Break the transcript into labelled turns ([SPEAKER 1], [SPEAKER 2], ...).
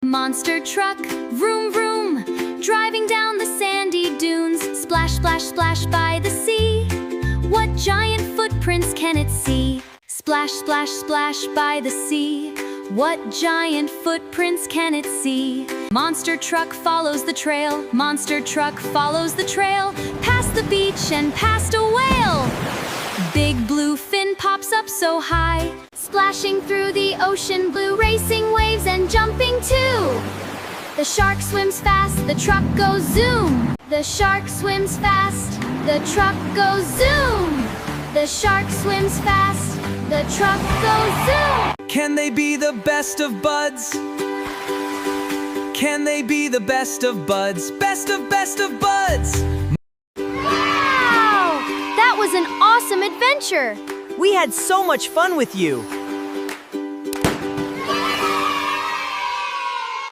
[SPEAKER 1] Monster truck, vroom vroom, driving down the sandy dunes. Splash, splash, splash by the sea. What giant footprints can it see? Splash, splash, splash by the sea. What giant footprints can it see? Monster truck follows the trail. Monster truck follows the trail. Past the beach and past a whale. Big blue fin pops up so high, splashing through the ocean blue, racing waves and jumping too. The shark swims fast, the truck goes zoom. The shark swims fast, the truck goes zoom. The shark swims fast, the truck goes zoom.
[SPEAKER 2] Can they be the best of buds? Can they be the best of buds? Best of buds!
[SPEAKER 1] Wow! That was an awesome adventure!
[SPEAKER 3] We had so much fun with you.